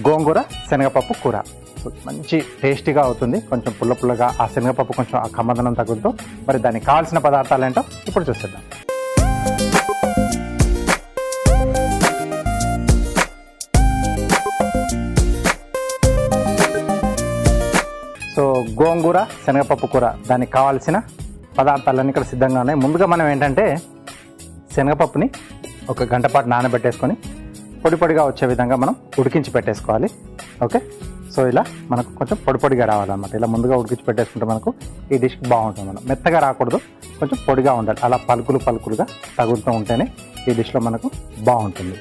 గోంగూర శనగపప్పు కూర. మంచి టేస్టీగా అవుతుంది. కొంచెం పుల్ల పుల్లగా ఆ శనగపప్పు కొంచెం ఆ కమ్మదనం తగులుతూ. మరి దానికి కావాల్సిన పదార్థాలు ఏంటో ఇప్పుడు చూసేద్దాం. సో గోంగూర శనగపప్పు కూర, దానికి కావాల్సిన పదార్థాలన్నీ ఇక్కడ సిద్ధంగా ఉన్నాయి. ముందుగా మనం ఏంటంటే శనగపప్పుని ఒక గంట పాటు నానబెట్టేసుకొని పొడి పొడిగా వచ్చే విధంగా మనం ఉడికించి పెట్టేసుకోవాలి. ఓకే, సో ఇలా మనకు కొంచెం పొడి పొడిగా రావాలన్నమాట. ఇలా ముందుగా ఉడికించి పెట్టేసుకుంటే మనకు ఈ డిష్ బాగుంటుంది. మనం మెత్తగా రాకూడదు, కొంచెం పొడిగా ఉండాలి. అలా పలుకులు పలుకులుగా తగులుతూ ఉంటేనే ఈ డిష్లో మనకు బాగుంటుంది.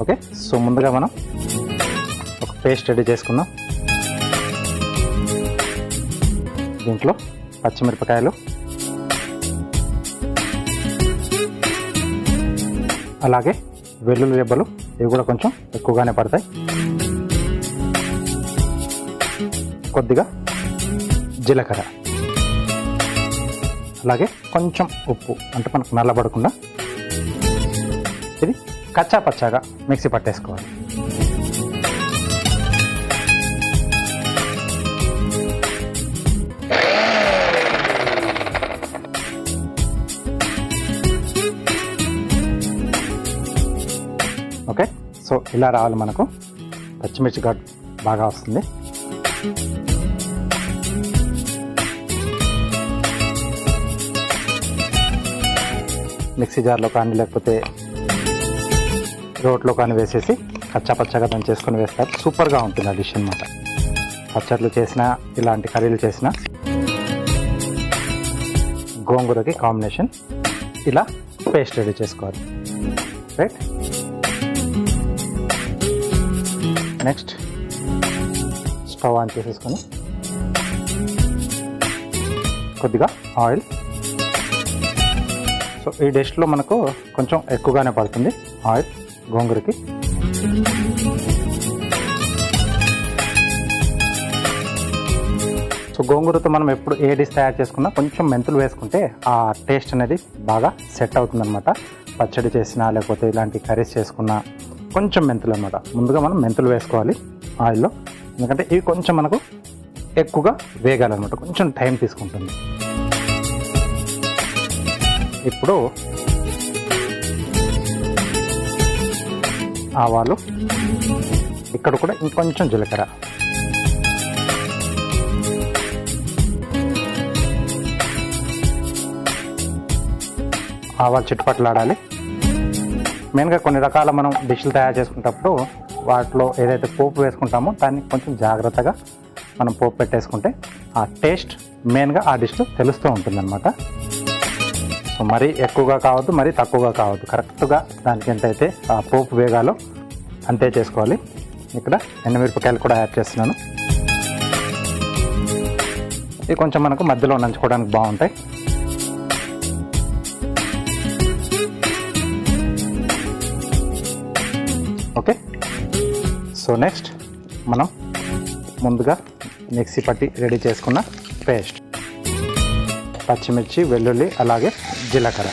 ఓకే, సో ముందుగా మనం ఒక పేస్ట్ రెడీ చేసుకుందాం. దీంట్లో పచ్చిమిరపకాయలు, అలాగే వెల్లుల్లి రెబ్బలు, ఇవి కూడా కొంచెం ఎక్కువగానే పడతాయి. కొద్దిగా జీలకర్ర, అలాగే కొంచెం ఉప్పు, అంటే మనకు నల్లబడకుండా. ఇది కచ్చా పచ్చాగా మిక్సీ పట్టేసుకోవాలి. ఓకే, సో ఇలా రావాలి. మనకు పచ్చిమిర్చి ఘాటు బాగా వస్తుంది. మిక్సీ జార్లో కానీ లేకపోతే రోట్లో కానీ వేసేసి కచ్చా పచ్చగా దంచేసుకొని వేస్తారు. సూపర్గా ఉంటుంది ఆ డిష్ అనమాట. పచ్చళ్ళు చేసినా, ఇలాంటి కర్రీలు చేసినా గోంగూరకి కాంబినేషన్. ఇలా పేస్ట్ రెడీ చేసుకోవాలి. రైట్, నెక్స్ట్ స్టవ్ ఆన్ చేసేసుకొని కొద్దిగా ఆయిల్. సో ఈ డిష్లో మనకు కొంచెం ఎక్కువగానే పడుతుంది ఆయిల్ గోంగూరకి. సో గోంగూరతో మనం ఎప్పుడు ఏ డిష్ తయారు చేసుకున్నా కొంచెం మెంతులు వేసుకుంటే ఆ టేస్ట్ అనేది బాగా సెట్ అవుతుందన్నమాట. పచ్చడి చేసినా లేకపోతే ఇలాంటి కర్రీస్ చేసుకున్నా కొంచెం మెంతులు అన్నమాట. ముందుగా మనం మెంతులు వేసుకోవాలి ఆయిల్లో, ఎందుకంటే ఇవి కొంచెం మనకు ఎక్కువగా వేగాలన్నమాట, కొంచెం టైం తీసుకుంటుంది. ఇప్పుడు ఆవాలు, ఇక్కడ కూడా ఇంకొంచెం జీలకర్ర, ఆవాలు చిట్టుపట్లాడాలి. మెయిన్గా కొన్ని రకాల మనం డిష్లు తయారు చేసుకునేటప్పుడు వాటిలో ఏదైతే పోపు వేసుకుంటామో దాన్ని కొంచెం జాగ్రత్తగా మనం పోపు పెట్టేసుకుంటే ఆ టేస్ట్ మెయిన్గా ఆ డిష్లో తెలుస్తూ ఉంటుందన్నమాట. సో మరీ ఎక్కువగా కావద్దు, మరీ తక్కువగా కావద్దు. కరెక్ట్గా దానికి ఎంతైతే ఆ పోపు వేగాలో అంతే చేసుకోవాలి. ఇక్కడ ఎండుమిరపకాయలు కూడా యాడ్ చేస్తున్నాను. ఇవి కొంచెం మనకు మధ్యలో నంచుకోవడానికి బాగుంటాయి. ఓకే, సో నెక్స్ట్ మనం ముందుగా మిక్సీ పట్టి రెడీ చేసుకున్న పేస్ట్, పచ్చిమిర్చి, వెల్లుల్లి, అలాగే జీలకర్ర.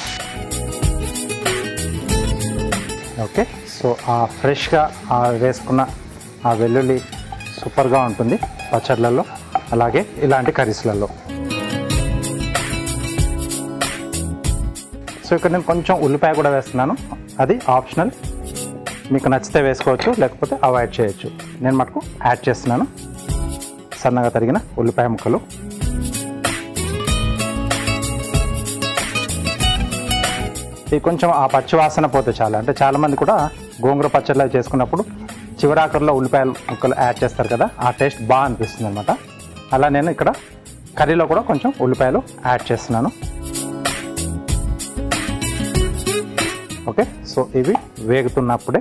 ఓకే, సో ఆ ఫ్రెష్గా వేసుకున్న ఆ వెల్లుల్లి సూపర్గా ఉంటుంది పచ్చళ్ళల్లో, అలాగే ఇలాంటి కర్రీస్లలో. సో ఇక్కడ నేను కొంచెం ఉల్లిపాయ కూడా వేస్తున్నాను. అది ఆప్షనల్, మీకు నచ్చితే వేసుకోవచ్చు, లేకపోతే అవాయిడ్ చేయొచ్చు. నేను మటుకు యాడ్ చేస్తున్నాను సన్నగా తరిగిన ఉల్లిపాయ ముక్కలు. ఇది కొంచెం ఆ పచ్చి వాసన పోతే చాలా, అంటే చాలామంది కూడా గోంగూర పచ్చళ్ళు చేసుకున్నప్పుడు చివరాకర్లో ఉల్లిపాయ ముక్కలు యాడ్ చేస్తారు కదా, ఆ టేస్ట్ బాగా అనిపిస్తుంది అనమాట. అలా నేను ఇక్కడ కర్రీలో కూడా కొంచెం ఉల్లిపాయలు యాడ్ చేస్తున్నాను. ఓకే, సో ఇవి వేగుతున్నప్పుడే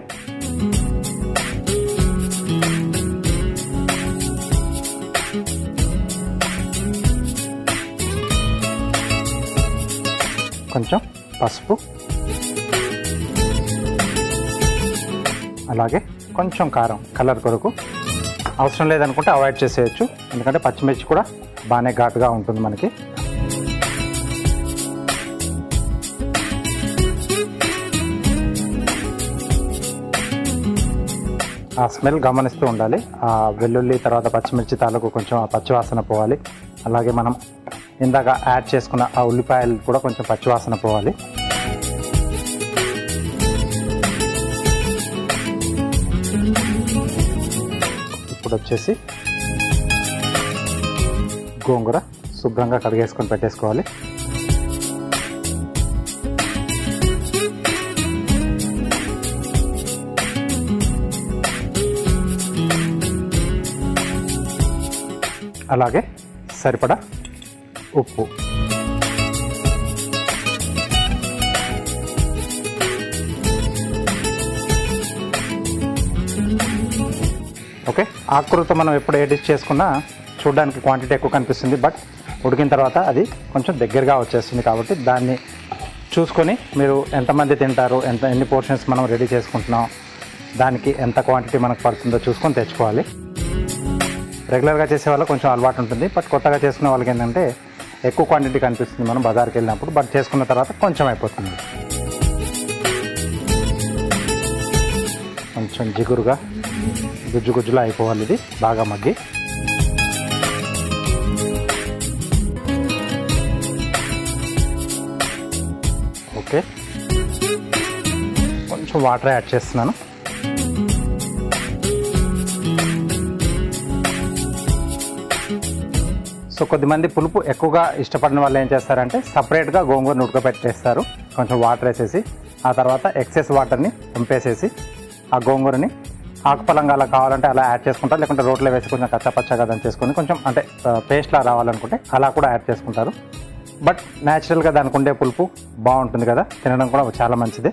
కొంచెం పసుపు, అలాగే కొంచెం కారం కలర్ కొరకు. అవసరం లేదనుకుంటే అవాయిడ్ చేసేయచ్చు, ఎందుకంటే పచ్చిమిర్చి కూడా బాగానే ఘాటుగా ఉంటుంది మనకి. ఆ స్మెల్ గమనిస్తూ ఉండాలి. ఆ వెల్లుల్లి తర్వాత పచ్చిమిర్చి తాలూకు కొంచెం ఆ పచ్చివాసన పోవాలి. అలాగే మనం ఇందాక యాడ్ చేసుకున్న ఆ ఉల్లిపాయలు కూడా కొంచెం పచ్చివాసన పోవాలి. ఇప్పుడు వచ్చేసి గోంగూర శుభ్రంగా కడిగేసుకొని పెట్టేసుకోవాలి. అలాగే సరిపడా ఉప్పు. ఓకే, ఆకుకూరతో మనం ఎప్పుడు ఏ డిష్ చేసుకున్నా చూడడానికి క్వాంటిటీ ఎక్కువ కనిపిస్తుంది, బట్ ఉడికిన తర్వాత అది కొంచెం దగ్గరగా వచ్చేస్తుంది. కాబట్టి దాన్ని చూసుకొని మీరు ఎంతమంది తింటారు, ఎన్ని పోర్షన్స్ మనం రెడీ చేసుకుంటున్నాం, దానికి ఎంత క్వాంటిటీ మనకు పడుతుందో చూసుకొని తెచ్చుకోవాలి. రెగ్యులర్గా చేసే వాళ్ళకి కొంచెం అలవాటు ఉంటుంది, బట్ కొత్తగా చేసుకునే వాళ్ళకి ఏంటంటే ఎక్కువ క్వాంటిటీ కనిపిస్తుంది మనం బజార్కి వెళ్ళినప్పుడు, బట్ చేసుకున్న తర్వాత కొంచెం అయిపోతుంది. కొంచెం జిగురుగా గుజ్జులా అయిపోవాలి, ఇది బాగా మగ్గి. ఓకే, కొంచెం వాటర్ యాడ్ చేస్తున్నాను. సో కొద్దిమంది పులుపు ఎక్కువగా ఇష్టపడిన వాళ్ళు ఏం చేస్తారంటే సపరేట్గా గోంగూరను ఉడకపెట్టేస్తారు, కొంచెం వాటర్ వేసేసి. ఆ తర్వాత ఎక్సెస్ వాటర్ని పంపేసేసి ఆ గోంగూరని ఆకుపలంగా అలా కావాలంటే అలా యాడ్ చేసుకుంటారు, లేకుంటే రోట్లో వేసి కొంచెం కచ్చపచ్చగా దంచేసుకొని కొంచెం అంటే పేస్ట్లా రావాలనుకుంటే అలా కూడా యాడ్ చేసుకుంటారు. బట్ న్యాచురల్గా దానికి ఉండే పులుపు బాగుంటుంది కదా, తినడం కూడా చాలా మంచిది.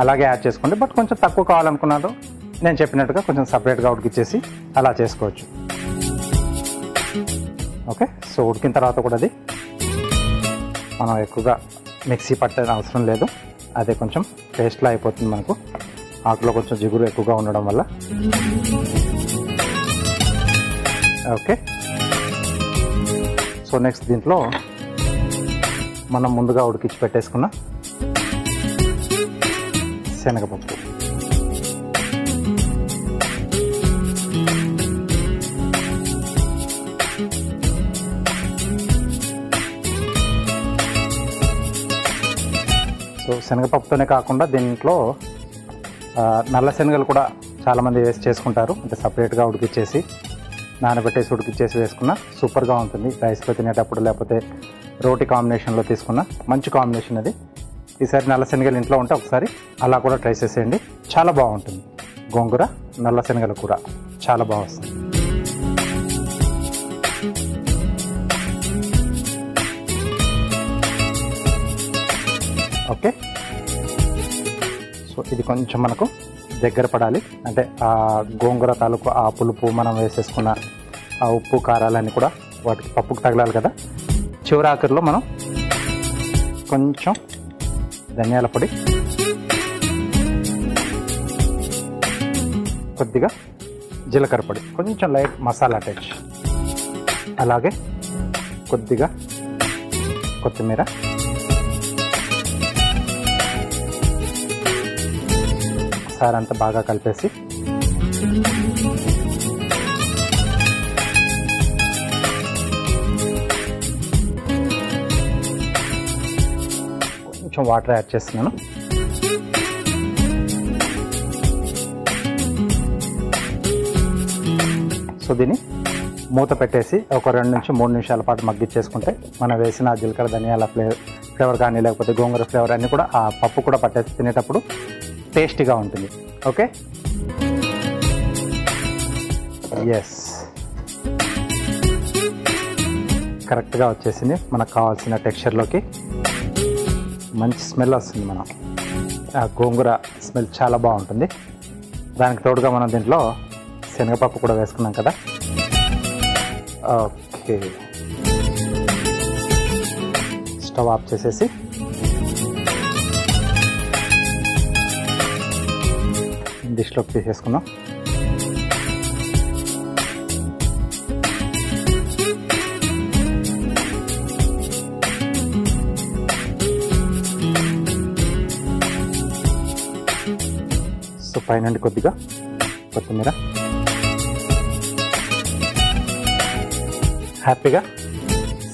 అలాగే యాడ్ చేసుకోండి. బట్ కొంచెం తక్కువ కావాలనుకున్నారు నేను చెప్పినట్టుగా కొంచెం సపరేట్గా ఉడికిచ్చేసి అలా చేసుకోవచ్చు. ఓకే, సో ఉడికిన తర్వాత కూడా అది మనం ఎక్కువగా మిక్సీ పట్టే అవసరం లేదు, అదే కొంచెం పేస్ట్లా అయిపోతుంది మనకు, ఆకులో కొంచెం జిగురు ఎక్కువగా ఉండడం వల్ల. ఓకే, సో నెక్స్ట్ దీంట్లో మనం ముందుగా ఉడికించి పెట్టేసుకున్న శనగపప్పు. సో శనగపప్పుతోనే కాకుండా దీంట్లో నల్ల శనగలు కూడా చాలామంది వేసి చేసుకుంటారు, అంటే సపరేట్గా ఉడికిచ్చేసి నానబెట్టేసి ఉడికిచ్చేసి వేసుకున్న సూపర్గా ఉంటుంది. రైస్లో తినేటప్పుడు లేకపోతే రోటీ కాంబినేషన్లో తీసుకున్న మంచి కాంబినేషన్ అది. ఈసారి నల్ల శనగలు ఇంట్లో ఉంటే ఒకసారి అలా కూడా ట్రై చేసేయండి, చాలా బాగుంటుంది. గోంగూర నల్ల శనగలు కూర చాలా బాగా వస్తుంది. ఓకే, సో ఇది కొంచెం మనకు దగ్గర పడాలి, అంటే ఆ గోంగూర తాలూకు ఆ పులుపు మనం వేసేసుకున్న ఆ ఉప్పు కారాలన్నీ కూడా వాటికి పప్పుకు తగలాలి కదా. చివరి ఆఖరిలో మనం కొంచెం ధనియాల పొడి, కొద్దిగా జీలకర్ర పొడి, కొంచెం లైట్ మసాలా టచ్, అలాగే కొద్దిగా కొత్తిమీర, ఒకసారి అంతా బాగా కలిపేసి కొంచెం వాటర్ యాడ్ చేస్తున్నాను. సో దీన్ని మూత పెట్టేసి ఒక 2 నుంచి 3 నిమిషాల పాటు మగ్గిచ్చేసుకుంటే మనం వేసిన జీలకర్ర ధనియాల ఫ్లేవర్ కానీ లేకపోతే గోంగూర ఫ్లేవర్ అన్నీ కూడా ఆ పప్పు కూడా పట్టేసి తినేటప్పుడు టేస్టీగా ఉంటుంది. ఓకే, ఎస్, కరెక్ట్గా వచ్చేసింది మనకు కావాల్సిన టెక్స్చర్లోకి. మంచి స్మెల్ వస్తుంది, మనం ఆ గోంగూర స్మెల్ చాలా బాగుంటుంది. దానికి తోడుగా మనం దీంట్లో శనగపప్పు కూడా వేసుకున్నాం కదా. ఓకే, స్టవ్ ఆఫ్ చేసేసి డిష్లోకి తీసేసుకుందాం. సో పైనుండి కొద్దిగా కొత్తిమీర. హ్యాపీగా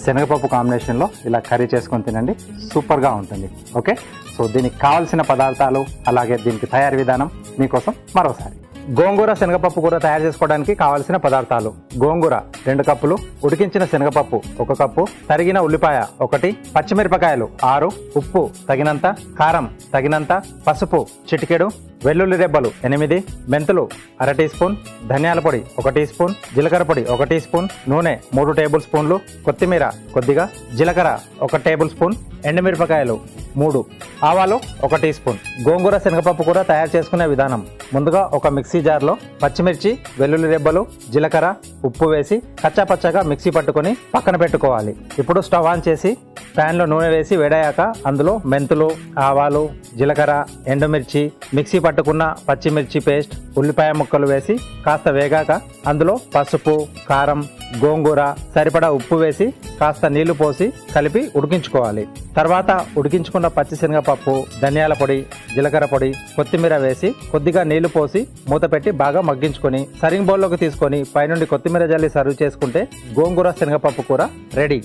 శనగపప్పు కాంబినేషన్లో ఇలా కర్రీ చేసుకొని తినండి, సూపర్గా ఉంటుంది. ఓకే, సో దీనికి కావాల్సిన పదార్థాలు అలాగే దీనికి తయారీ విధానం మీకోసం మరోసారి. గోంగూర శనగపప్పు కూర తయారు చేసుకోవడానికి కావాల్సిన పదార్థాలు: గోంగూర 2 కప్పులు, ఉడికించిన శనగపప్పు 1 కప్పు, తరిగిన ఉల్లిపాయ 1, పచ్చిమిరపకాయలు 6, ఉప్పు తగినంత, కారం తగినంత, పసుపు చిటికెడు, వెల్లుల్లి రెబ్బలు 8, మెంతులు 1/2 టీ స్పూన్, ధనియాల పొడి 1 టీ స్పూన్, జీలకర్ర పొడి 1 టీ స్పూన్, నూనె 3 టేబుల్ స్పూన్లు, కొత్తిమీర కొద్దిగా, జీలకర్ర 1 టేబుల్ స్పూన్, ఎండుమిరపకాయలు 3, ఆవాలు 1 టీ స్పూన్. గోంగూర శనగపప్పు కూర తయారు చేసుకునే విధానం: ముందుగా ఒక మిక్సీ జార్లో పచ్చిమిర్చి, వెల్లుల్లి రెబ్బలు, జీలకర్ర, ఉప్పు వేసి కచ్చాపచ్చాగా మిక్సీ పట్టుకొని పక్కన పెట్టుకోవాలి. ఇప్పుడు స్టవ్ ఆన్ చేసి ప్యాన్లో నూనె వేసి వేడయ్యాక అందులో మెంతులు, ఆవాలు, జీలకర్ర, ఎండుమిర్చి, మిక్సీ పట్టుకున్న పచ్చిమిర్చి పేస్ట్, ఉల్లిపాయ ముక్కలు వేసి కాస్త వేగాక అందులో పసుపు, కారం, గోంగూర, సరిపడా ఉప్పు వేసి కాస్త నీళ్లు పోసి కలిపి ఉడికించుకోవాలి. తర్వాత ఉడికించుకున్న పచ్చిశనగపప్పు, ధనియాల పొడి, జీలకర్ర పొడి, కొత్తిమీర వేసి కొద్దిగా నీళ్లు పోసి మూత పెట్టి బాగా మగ్గించుకొని సర్వింగ్ బౌల్లోకి తీసుకొని పైనుండి కొత్తిమీర జల్లి సర్వ్ చేసుకుంటే గోంగూర శనగపప్పు కూర రెడీ.